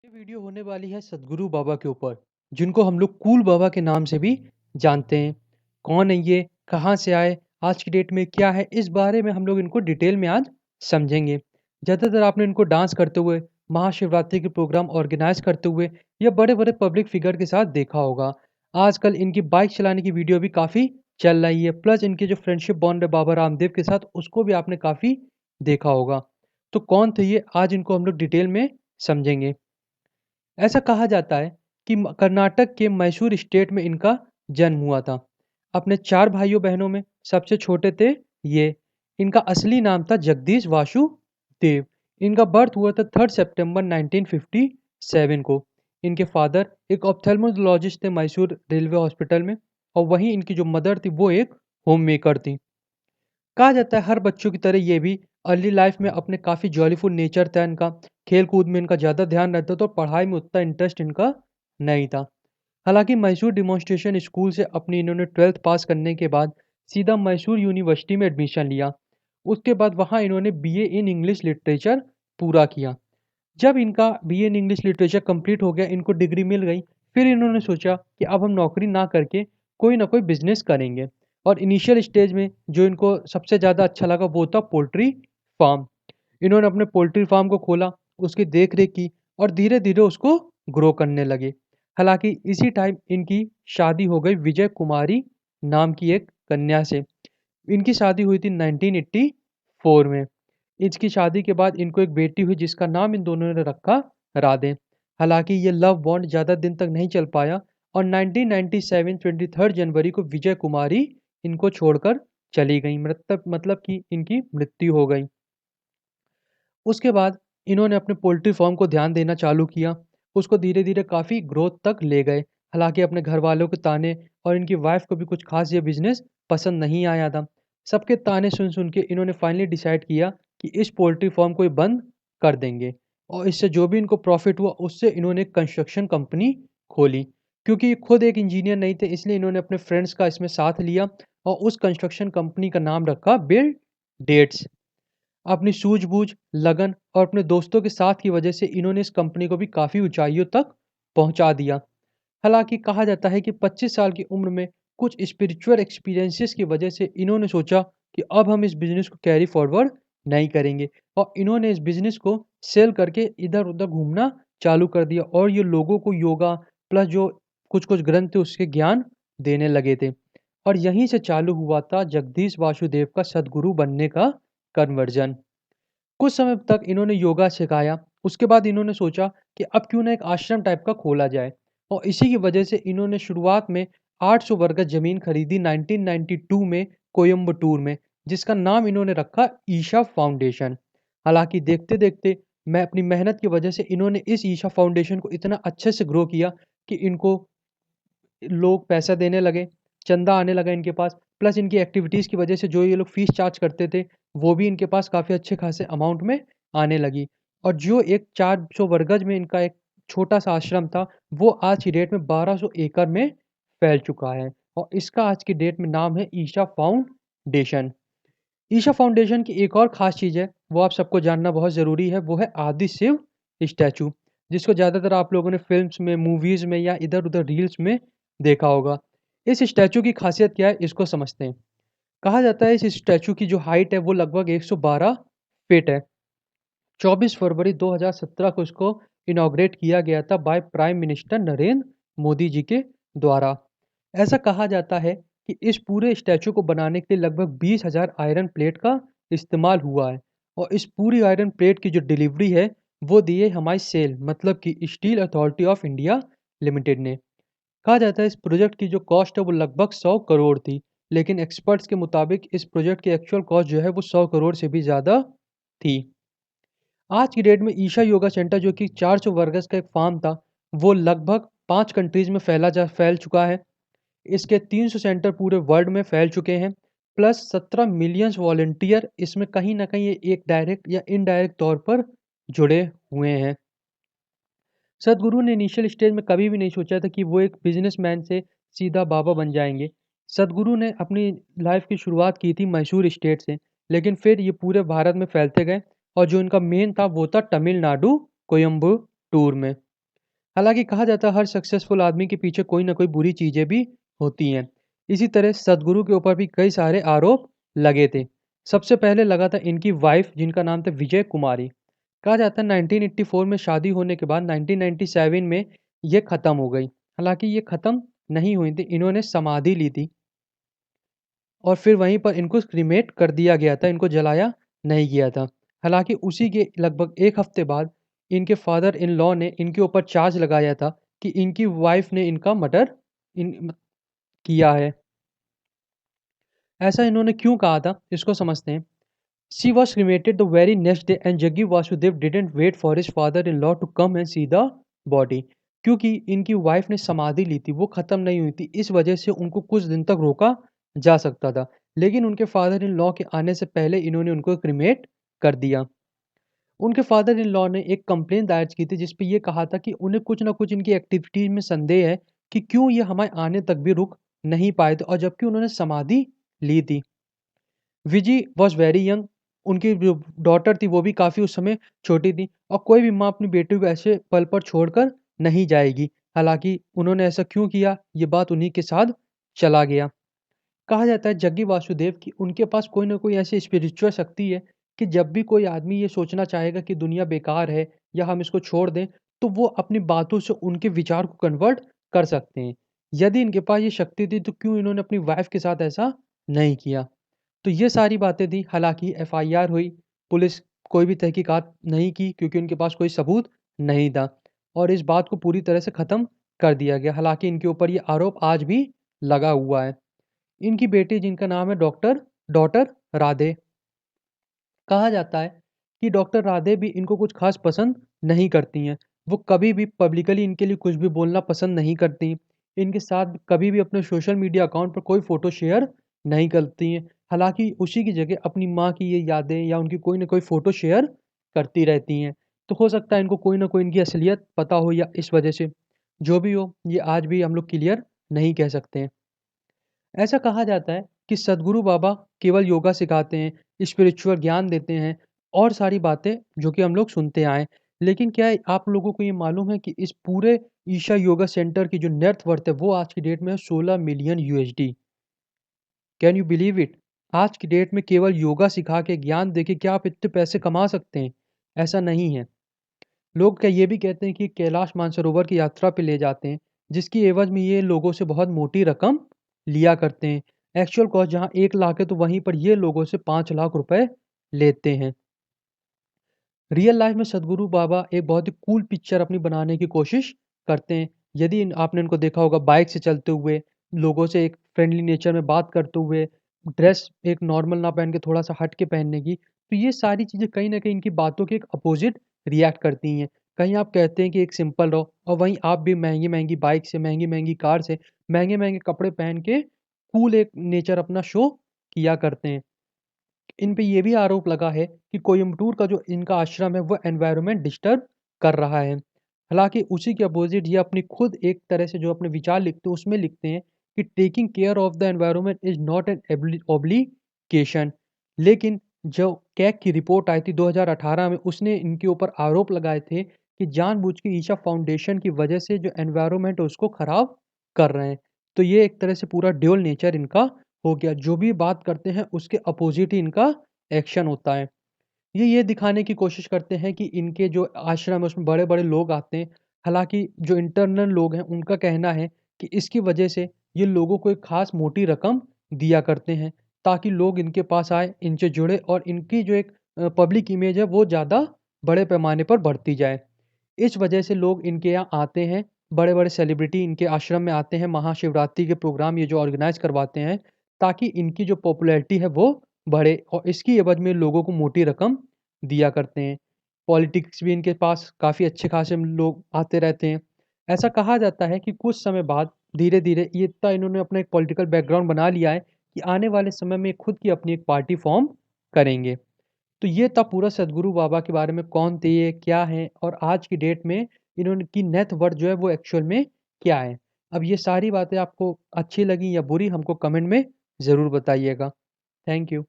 ये वीडियो होने वाली है सद्गुरु बाबा के ऊपर, जिनको हम लोग कूल बाबा के नाम से भी जानते हैं। कौन है ये? कहाँ से आए? आज की डेट में क्या है? इस बारे में हम लोग इनको डिटेल में आज समझेंगे। ज़्यादातर आपने इनको डांस करते हुए, महाशिवरात्रि के प्रोग्राम ऑर्गेनाइज करते हुए या बड़े-बड़े पब्लिक फिगर के साथ देखा होगा। आजकल इनकी बाइक चलाने की वीडियो भी काफ़ी चल रही है। प्लस इनकी जो फ्रेंडशिप बॉन्ड है बाबा रामदेव के साथ, उसको भी आपने काफ़ी देखा होगा। तो कौन थे ये? आज इनको हम लोग डिटेल में समझेंगे। ऐसा कहा जाता है कि कर्नाटक के मैसूर स्टेट में इनका जन्म हुआ था। अपने 4 भाइयों-बहनों में सबसे छोटे थे ये। इनका असली नाम था जगदीश वासुदेव। इनका बर्थ हुआ था 3 सितंबर 1957 को। इनके फादर एक ऑप्थेल्मोलॉजिस्ट थे मैसूर रेलवे हॉस्पिटल में, और वहीं इनकी जो मदर थी वो एक होममेकर थी। कहा जाता है हर बच्चों की तरह ये भी अर्ली लाइफ में अपने काफ़ी जॉलीफुल नेचर था इनका। खेल-कूद में इनका ज़्यादा ध्यान रहता था और पढ़ाई में उतना इंटरेस्ट इनका नहीं था। हालाँकि मैसूर डेमोन्स्ट्रेशन स्कूल से अपनी इन्होंने 12th पास करने के बाद सीधा मैसूर यूनिवर्सिटी में एडमिशन लिया। उसके बाद वहाँ इन्होंने बीए इन इंग्लिश लिटरेचर पूरा किया। जब इनका BA in English literature complete हो गया, इनको डिग्री मिल गई, फिर इन्होंने सोचा कि अब हम नौकरी ना करके कोई ना कोई बिज़नेस करेंगे। और इनिशियल स्टेज में जो इनको सबसे ज़्यादा अच्छा लगा वो था पोल्ट्री फार्म। इन्होंने अपने पोल्ट्री फार्म को खोला, उसकी देख-रेख की और धीरे-धीरे उसको ग्रो करने लगे। हालाँकि इसी टाइम इनकी शादी हो गई विजय कुमारी नाम की एक कन्या से। इनकी शादी हुई थी 1984 में। इसकी शादी के बाद इनको एक बेटी हुई जिसका नाम इन दोनों ने रखा राधे। हालाँकि ये लव बॉन्ड ज़्यादा दिन तक नहीं चल पाया और 1997 23 जनवरी को विजय कुमारी इनको छोड़कर चली गईं। मतलब कि इनकी मृत्यु हो गई। उसके बाद इन्होंने अपने पोल्ट्री फार्म को ध्यान देना चालू किया। उसको धीरे-धीरे काफ़ी ग्रोथ तक ले गए। हालाँकि अपने घरवालों के ताने और इनकी वाइफ़ को भी कुछ ख़ास ये बिज़नेस पसंद नहीं आया था। सबके ताने सुन-सुन के इन्होंने फाइनली डिसाइड किया कि इस पोल्ट्री फार्म को ये बंद कर देंगे, और इससे जो भी इनको प्रॉफ़िट हुआ उससे इन्होंने एक कंस्ट्रक्शन कंपनी खोली। क्योंकि ये खुद एक इंजीनियर नहीं थे, इसलिए इन्होंने अपने फ्रेंड्स का इसमें साथ लिया और उस कंस्ट्रक्शन कंपनी का नाम रखा बिल डेट्स। अपनी सूझबूझ, लगन और अपने दोस्तों के साथ की वजह से इन्होंने इस कंपनी को भी काफ़ी ऊँचाइयों तक पहुँचा दिया। हालाँकि कहा जाता है कि 25 साल की उम्र में कुछ स्पिरिचुअल एक्सपीरियंसेस की वजह से इन्होंने सोचा कि अब हम इस बिज़नेस को कैरी फॉरवर्ड नहीं करेंगे, और इन्होंने इस बिज़नेस को सेल करके इधर-उधर घूमना चालू कर दिया और ये लोगों को योगा प्लस जो कुछ-कुछ ग्रंथ थे उसके ज्ञान देने लगे थे। और यहीं से चालू हुआ था जगदीश वासुदेव का सद्गुरु बनने का कन्वर्जन। कुछ समय तक इन्होंने योगा सिखाया, उसके बाद इन्होंने सोचा कि अब क्यों ना एक आश्रम टाइप का खोला जाए, और इसी की वजह से इन्होंने शुरुआत में 800 वर्ग ज़मीन खरीदी 1992 में कोयंबटूर में, जिसका नाम इन्होंने रखा ईशा फाउंडेशन। हालाँकि देखते-देखते मैं अपनी मेहनत की वजह से इन्होंने इस ईशा फाउंडेशन को इतना अच्छे से ग्रो किया कि इनको लोग पैसा देने लगे, चंदा आने लगा इनके पास, प्लस इनकी एक्टिविटीज़ की वजह से जो ये लोग फ़ीस चार्ज करते थे, वो भी इनके पास काफ़ी अच्छे खासे अमाउंट में आने लगी। और जो एक 400 वर्गज में इनका एक छोटा-सा आश्रम था, वो आज की डेट में 1200 एकड़ में फैल चुका है, और इसका आज की डेट में नाम है ईशा फाउंडेशन। ईशा फाउंडेशन की एक और ख़ास चीज़ है, वो आप सबको जानना बहुत ज़रूरी है, वो है आदि शिव स्टैचू, जिसको ज़्यादातर आप लोगों ने फ़िल्म्स में, मूवीज़ में या इधर-उधर रील्स में देखा होगा। इस स्टैचू की ख़ासियत क्या है, इसको समझते हैं। कहा जाता है इस स्टैचू की जो हाइट है वो लगभग 112 फीट है। 24 फरवरी 2017 को इसको इनॉग्रेट किया गया था by prime minister Narendra Modi ji के द्वारा। ऐसा कहा जाता है कि इस पूरे स्टैचू को बनाने के लिए लगभग 20,000 आयरन प्लेट का इस्तेमाल हुआ है, और इस पूरी आयरन प्लेट की जो डिलीवरी है वो दी है हमारी सेल मतलब कि steel authority of India limited ने। कहा जाता है इस प्रोजेक्ट की जो कॉस्ट है वो लगभग 100 करोड़ थी, लेकिन एक्सपर्ट्स के मुताबिक इस प्रोजेक्ट की एक्चुअल कॉस्ट जो है वो 100 करोड़ से भी ज़्यादा थी। आज की डेट में ईशा योगा सेंटर जो कि 400 वर्कर्स का एक फार्म था, वो लगभग 5 कंट्रीज़ में फैल चुका है। इसके 300 सेंटर पूरे वर्ल्ड में फैल चुके हैं, प्लस 17 मिलियंस वॉलंटियर इसमें कहीं न कहीं एक डायरेक्ट या इनडायरेक्ट तौर पर जुड़े हुए हैं। सद्गुरु ने इनिशियल स्टेज में कभी भी नहीं सोचा था कि वो एक बिज़नेसमैन से सीधा बाबा बन जाएँगे। सद्गुरु ने अपनी लाइफ़ की शुरुआत की थी मैसूर स्टेट से, लेकिन फिर ये पूरे भारत में फैलते गए, और जो इनका मेन था वो था तमिलनाडु कोयंबटूर में। हालाँकि कहा जाता है हर सक्सेसफुल आदमी के पीछे कोई न कोई बुरी चीज़ें भी होती हैं। इसी तरह सद्गुरु के ऊपर भी कई सारे आरोप लगे थे। सबसे पहले लगा था इनकी वाइफ़ जिनका नाम था विजय कुमारी। कहा जाता है 1984 में शादी होने के बाद 1997 में ये ख़त्म हो गई। हालाँकि ये ख़त्म नहीं हुई थी, इन्होंने समाधि ली थी और फिर वहीं पर इनको क्रीमेट कर दिया गया था, इनको जलाया नहीं गया था। हालाँकि उसी के लगभग 1 हफ़्ते बाद इनके फादर इन लॉ ने इनके ऊपर चार्ज लगाया था कि इनकी वाइफ़ ने इनका मर्डर इन किया है। ऐसा इन्होंने क्यों कहा था, इसको समझते हैं। She was cremated the very next day and Jaggi Vasudev didn't wait for his father-in-law to come and see the body. क्योंकि इनकी वाइफ ने समाधि ली थी, वो ख़त्म नहीं हुई थी, इस वजह से उनको कुछ दिन तक रोका जा सकता था। लेकिन उनके फादर इन लॉ के आने से पहले इन्होंने उनको क्रीमेट कर दिया। उनके फादर इन लॉ ने एक कंप्लेंट दायर की थी जिस पे ये कहा था कि उन्हें कुछ न कुछ इनकी एक्टिविटीज़ में संदेह है कि क्यों ये हमारे आने तक भी रुक नहीं पाए थे और जबकि उन्होंने समाधि ली थी। विजी वॉज़ वेरी यंग, उनकी जो डॉटर थी वो भी काफ़ी उस समय छोटी थी और कोई भी माँ अपनी बेटी को ऐसे पल पर छोड़कर नहीं जाएगी। हालाँकि उन्होंने ऐसा क्यों किया, ये बात उन्हीं के साथ चला गया। कहा जाता है जग्गी वासुदेव की उनके पास कोई न कोई ऐसी स्पिरिचुअल शक्ति है कि जब भी कोई आदमी ये सोचना चाहेगा कि दुनिया बेकार है या हम इसको छोड़ दें, तो वो अपनी बातों से उनके विचार को कन्वर्ट कर सकते हैं। यदि इनके पास ये शक्ति थी तो क्यों इन्होंने अपनी वाइफ़ के साथ ऐसा नहीं किया? तो ये सारी बातें थी, हालाँकि एफआईआर हुई, पुलिस कोई भी तहकीकात नहीं की क्योंकि उनके पास कोई सबूत नहीं था और इस बात को पूरी तरह से ख़त्म कर दिया गया। हालाँकि इनके ऊपर ये आरोप आज भी लगा हुआ है। इनकी बेटी जिनका नाम है डॉटर राधे। कहा जाता है कि डॉक्टर राधे भी इनको कुछ ख़ास पसंद नहीं करती हैं। वो कभी भी पब्लिकली इनके लिए कुछ भी बोलना पसंद नहीं करती। इनके साथ कभी भी अपने सोशल मीडिया अकाउंट पर कोई फ़ोटो शेयर नहीं करती हैं। हालाँकि उसी की जगह अपनी माँ की ये यादें या उनकी कोई न कोई फ़ोटो शेयर करती रहती हैं। तो हो सकता है इनको कोई न कोई इनकी असलियत पता हो या इस वजह से। जो भी हो, ये आज भी हम लोग क्लियर नहीं कह सकते हैं। ऐसा कहा जाता है कि सद्गुरु बाबा केवल योगा सिखाते हैं, स्पिरिचुअल ज्ञान देते हैं और सारी बातें जो कि हम लोग सुनते आए हैं। लेकिन क्या आप लोगों को ये मालूम है कि इस पूरे ईशा योगा सेंटर की जो नेट वर्थ है वो आज की डेट में है 16 million USD. Can you believe it? आज की डेट में केवल योगा सिखा के ज्ञान देके क्या आप इतने पैसे कमा सकते हैं? ऐसा नहीं है। लोग क्या ये भी कहते हैं कि कैलाश मानसरोवर की यात्रा पे ले जाते हैं, जिसकी एवज़ में ये लोगों से बहुत मोटी रकम लिया करते हैं। एक्चुअल कॉस्ट जहाँ 1 लाख है तो वहीं पर ये लोगों से 5 लाख रुपए लेते हैं। रियल लाइफ़ में सद्गुरु बाबा एक बहुत ही कूल पिक्चर अपनी बनाने की कोशिश करते हैं। यदि आपने इनको देखा होगा बाइक से चलते हुए, लोगों से एक फ्रेंडली नेचर में बात करते हुए, ड्रेस एक नॉर्मल ना पहन के थोड़ा-सा हट के पहनने की, तो ये सारी चीज़ें कहीं न कहीं इनकी बातों के एक अपोज़िट रिएक्ट करती हैं। कहीं आप कहते हैं कि एक सिंपल रहो और वहीं आप भी महँगी-महँगी बाइक से, महँगी-महँगी कार से, महँगे-महँगे कपड़े पहन के कूल एक नेचर अपना शो किया करते हैं। इन पे ये भी आरोप लगा है कि कोयंबटूर का जो इनका आश्रम है, वो एनवायरनमेंट डिस्टर्ब कर रहा है। हालाँकि उसी के अपोज़िट ये अपनी खुद एक तरह से जो अपने विचार लिखते हैं, उसमें लिखते हैं कि taking care of the environment is not an obligation. लेकिन जो कैग की रिपोर्ट आई थी 2018 में, उसने इनके ऊपर आरोप लगाए थे कि जानबूझ के ईशा फाउंडेशन की वजह से जो एनवायरनमेंट है, उसको ख़राब कर रहे हैं। तो ये एक तरह से पूरा ड्यूल नेचर इनका हो गया। जो भी बात करते हैं उसके अपोज़िट ही इनका एक्शन होता है। ये दिखाने की कोशिश करते हैं कि इनके जो आश्रम है उसमें बड़े-बड़े लोग आते हैं। हालाँकि जो इंटरनल लोग हैं उनका कहना है कि इसकी वजह से ये लोगों को एक ख़ास मोटी रकम दिया करते हैं, ताकि लोग इनके पास आएँ, इनसे जुड़े और इनकी जो एक पब्लिक इमेज है वो ज़्यादा बड़े पैमाने पर बढ़ती जाए। इस वजह से लोग इनके यहाँ आते हैं, बड़े-बड़े सेलिब्रिटी इनके आश्रम में आते हैं, महाशिवरात्रि के प्रोग्राम ये जो ऑर्गेनाइज़ करवाते हैं, ताकि इनकी जो पॉपुलैरिटी है वो बढ़े और इसकी एवज़ में लोगों को मोटी रकम दिया करते हैं। पॉलिटिक्स भी इनके पास काफ़ी अच्छे खासे लोग आते रहते हैं। ऐसा कहा जाता है कि कुछ समय बाद धीरे-धीरे ये इतना इन्होंने अपना एक पॉलिटिकल बैकग्राउंड बना लिया है कि आने वाले समय में खुद की अपनी एक पार्टी फ़ॉर्म करेंगे। तो ये था पूरा सद्गुरु बाबा के बारे में कौन थे ये, क्या हैं और आज की डेट में इन्होंने की नेट वर्थ जो है वो एक्चुअल में क्या है। अब ये सारी बातें आपको अच्छी लगी या बुरी हमको कमेंट में ज़रूर बताइएगा। Thank you.